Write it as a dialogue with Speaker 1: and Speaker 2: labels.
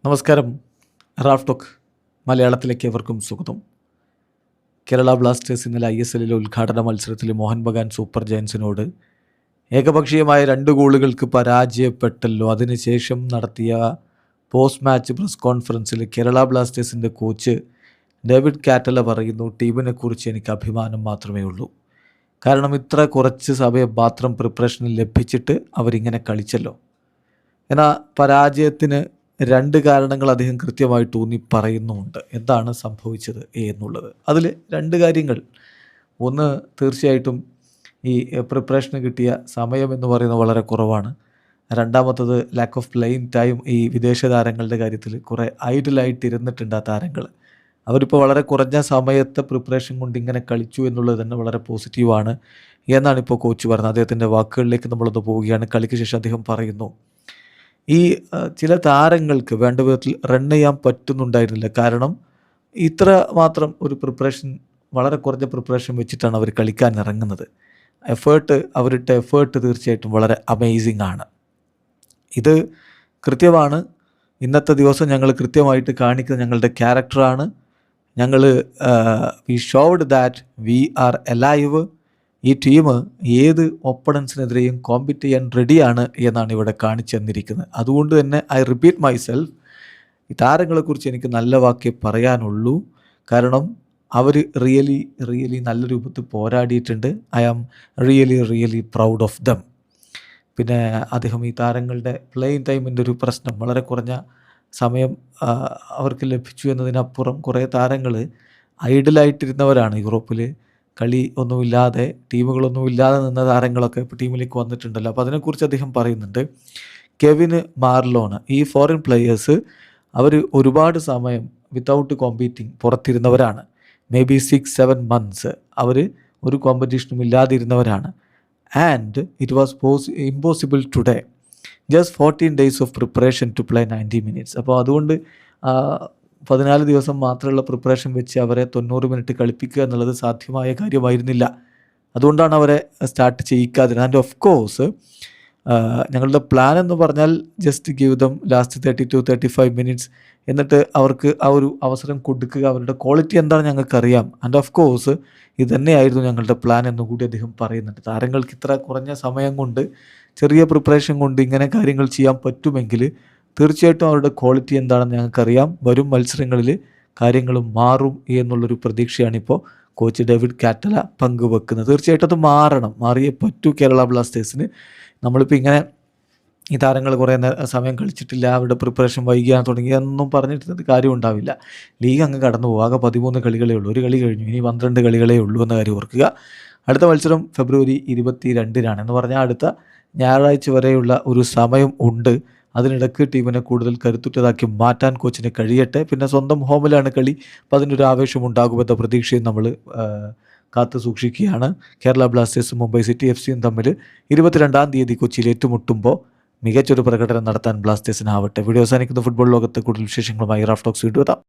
Speaker 1: നമസ്കാരം. Raf talk മലയാളത്തിലേക്ക് ഏവർക്കും സ്വാഗതം. കേരള ബ്ലാസ്റ്റേഴ്സ് ഇന്നലെ ISLലെ ഉദ്ഘാടന മത്സരത്തിൽ മോഹൻ ബഗാൻ സൂപ്പർ ജയൻസിനോട് ഏകപക്ഷീയമായ 2 ഗോളുകൾക്ക് പരാജയപ്പെട്ടല്ലോ. അതിനുശേഷം നടത്തിയ പോസ്റ്റ് മാച്ച് പ്രസ് കോൺഫറൻസിൽ കേരള ബ്ലാസ്റ്റേഴ്സിൻ്റെ കോച്ച് ഡേവിഡ് കാറ്റല പറയുന്നു, ടീമിനെക്കുറിച്ച് എനിക്ക് അഭിമാനം മാത്രമേ ഉള്ളൂ. കാരണം ഇത്ര കുറച്ച് സമയം മാത്രം പ്രിപ്പറേഷനിൽ ലഭിച്ചിട്ട് അവരിങ്ങനെ കളിച്ചല്ലോ. എന്നാൽ പരാജയത്തിന് 2 കാരണങ്ങൾ അദ്ദേഹം കൃത്യമായിട്ട് ഊന്നി പറയുന്നുമുണ്ട്. എന്താണ് സംഭവിച്ചത് എന്നുള്ളത്. അതിൽ 2 കാര്യങ്ങൾ. ഒന്ന്, തീർച്ചയായിട്ടും ഈ പ്രിപ്പറേഷന് കിട്ടിയ സമയം എന്ന് പറയുന്നത് വളരെ കുറവാണ്. രണ്ടാമത്തത് ലാക്ക് ഓഫ് പ്ലേയിങ് ടൈം. ഈ വിദേശ താരങ്ങളുടെ കാര്യത്തിൽ കുറേ ഐഡിലായിട്ട് ഇരുന്നിട്ടുണ്ട് ആ താരങ്ങൾ. അവരിപ്പോൾ വളരെ കുറഞ്ഞ സമയത്തെ പ്രിപ്പറേഷൻ കൊണ്ട് ഇങ്ങനെ കളിച്ചു എന്നുള്ളത് തന്നെ വളരെ പോസിറ്റീവാണ് എന്നാണ് ഇപ്പോൾ കോച്ച് പറഞ്ഞത്. അദ്ദേഹത്തിൻ്റെ വാക്കുകളിലേക്ക് നമ്മളൊന്ന് പോവുകയാണ്. കളിക്ക് ശേഷം അദ്ദേഹം പറയുന്നു, ഈ ചില താരങ്ങൾക്ക് വേണ്ട വിധത്തിൽ റൺ ചെയ്യാൻ പറ്റുന്നുണ്ടായിരുന്നില്ല. കാരണം ഇത്ര മാത്രം ഒരു പ്രിപ്പറേഷൻ, വളരെ കുറഞ്ഞ പ്രിപ്പറേഷൻ വെച്ചിട്ടാണ് അവർ കളിക്കാൻ ഇറങ്ങുന്നത്. അവരുടെ എഫേർട്ട് തീർച്ചയായിട്ടും വളരെ അമേസിങ് ആണ്. ഇത് കൃത്യമാണ്. ഇന്നത്തെ ദിവസം ഞങ്ങൾ കൃത്യമായിട്ട് കാണിക്കുന്ന ഞങ്ങളുടെ ക്യാരക്ടറാണ്. ഞങ്ങൾ we showed that we are alive. ഈ ടീം ഏത് ഒപ്പണൻസിനെതിരെയും കോമ്പീറ്റ് ചെയ്യാൻ റെഡിയാണ് എന്നാണ് ഇവിടെ കാണിച്ചു തന്നിരിക്കുന്നത്. അതുകൊണ്ട് തന്നെ ഐ റിപ്പീറ്റ് മൈസെൽഫ്, ഈ താരങ്ങളെക്കുറിച്ച് എനിക്ക് നല്ല വാക്കേ പറയാനുള്ളൂ. കാരണം അവർ റിയലി നല്ല രൂപത്തിൽ പോരാടിയിട്ടുണ്ട്. I am really proud of them. പിന്നെ അദ്ദേഹം ഈ താരങ്ങളുടെ പ്ലേയിങ് ടൈമിൻ്റെ ഒരു പ്രശ്നം, വളരെ കുറഞ്ഞ സമയം അവർക്ക് ലഭിച്ചു എന്നതിനപ്പുറം കുറേ താരങ്ങൾ ഐഡിലായിട്ടിരുന്നവരാണ്. യൂറോപ്പിൽ കളി ഒന്നുമില്ലാതെ, ടീമുകളൊന്നുമില്ലാതെ നിന്ന താരങ്ങളൊക്കെ ഇപ്പോൾ ടീമിലേക്ക് വന്നിട്ടുണ്ടല്ലോ. അപ്പോൾ അതിനെക്കുറിച്ച് അദ്ദേഹം പറയുന്നുണ്ട്. കെവിന് മാർലോണ്, ഈ ഫോറിൻ പ്ലെയേഴ്സ് അവർ ഒരുപാട് സമയം വിത്തൗട്ട് കോമ്പീറ്റിംഗ് പുറത്തിരുന്നവരാണ്. മേ ബി 6-7 months അവർ ഒരു കോമ്പറ്റീഷനും ഇല്ലാതിരുന്നവരാണ്. And it was impossible today. Just 14 days of preparation to play 90 minutes. അപ്പോൾ അതുകൊണ്ട് 14 ദിവസം മാത്രമുള്ള പ്രിപ്പറേഷൻ വെച്ച് അവരെ 90 മിനിറ്റ് കളിപ്പിക്കുക എന്നുള്ളത് സാധ്യമായ കാര്യമായിരുന്നില്ല. അതുകൊണ്ടാണ് അവരെ സ്റ്റാർട്ട് ചെയ്യിക്കാതിരുന്നത്. ആൻഡ് ഓഫ് കോഴ്സ് ഞങ്ങളുടെ പ്ലാൻ എന്ന് പറഞ്ഞാൽ just give them last 30 to 35 minutes, എന്നിട്ട് അവർക്ക് ആ ഒരു അവസരം കൊടുക്കുക. അവരുടെ ക്വാളിറ്റി എന്താണ് ഞങ്ങൾക്കറിയാം. ആൻഡ് ഓഫ് കോഴ്സ് ഇത് തന്നെയായിരുന്നു ഞങ്ങളുടെ പ്ലാൻ എന്നുകൂടി അദ്ദേഹം പറയുന്നുണ്ട്. താരങ്ങൾക്ക് ഇത്ര കുറഞ്ഞ സമയം കൊണ്ട്, ചെറിയ പ്രിപ്പറേഷൻ കൊണ്ട് ഇങ്ങനെ കാര്യങ്ങൾ ചെയ്യാൻ പറ്റുമെങ്കിൽ തീർച്ചയായിട്ടും അവരുടെ ക്വാളിറ്റി എന്താണെന്ന് ഞങ്ങൾക്കറിയാം. വരും മത്സരങ്ങളിൽ കാര്യങ്ങൾ മാറും എന്നുള്ളൊരു പ്രതീക്ഷയാണിപ്പോൾ കോച്ച് ഡേവിഡ് കാറ്റല പങ്കുവെക്കുന്നത്. തീർച്ചയായിട്ടും അത് മാറിയേ പറ്റൂ കേരള ബ്ലാസ്റ്റേഴ്സിന്. നമ്മളിപ്പോൾ ഇങ്ങനെ ഈ താരങ്ങൾ കുറേ സമയം കളിച്ചിട്ടില്ല, അവരുടെ പ്രിപ്പറേഷൻ വൈകിയാൻ തുടങ്ങിയെന്നും പറഞ്ഞിട്ട് കാര്യം ഉണ്ടാവില്ല. ലീഗ് അങ്ങ് കടന്നു പോകും. ആകെ 13 കളികളേ ഉള്ളൂ. ഒരു കളി കഴിഞ്ഞു, ഇനി 12 കളികളേ ഉള്ളൂ എന്ന കാര്യം ഓർക്കുക. അടുത്ത മത്സരം ഫെബ്രുവരി 22 എന്ന് പറഞ്ഞാൽ അടുത്ത ഞായറാഴ്ച വരെയുള്ള ഒരു സമയം ഉണ്ട്. അതിനിടയ്ക്ക് ടീമിനെ കൂടുതൽ കരുത്തുറ്റതാക്കി മാറ്റാൻ കോച്ചിന് കഴിയട്ടെ. പിന്നെ സ്വന്തം ഹോമിലാണ് കളി, അപ്പോൾ അതിനൊരു ആവേശം ഉണ്ടാകുമെന്ന പ്രതീക്ഷയും നമ്മൾ കാത്തു സൂക്ഷിക്കുകയാണ്. കേരള ബ്ലാസ്റ്റേഴ്സും മുംബൈ സിറ്റി FC തമ്മിൽ 22-ാം തീയതി കൊച്ചിയിൽ ഏറ്റുമുട്ടുമ്പോൾ മികച്ചൊരു പ്രകടനം നടത്താൻ ബ്ലാസ്റ്റേഴ്സിനാവട്ടെ. വീഡിയോ അവസാനിക്കുന്ന ഫുട്ബോൾ ലോകത്തെ കൂടുതൽ വിശേഷങ്ങളുമായി റാഫ് ടോക്സ് വീണ്ടും എത്താം.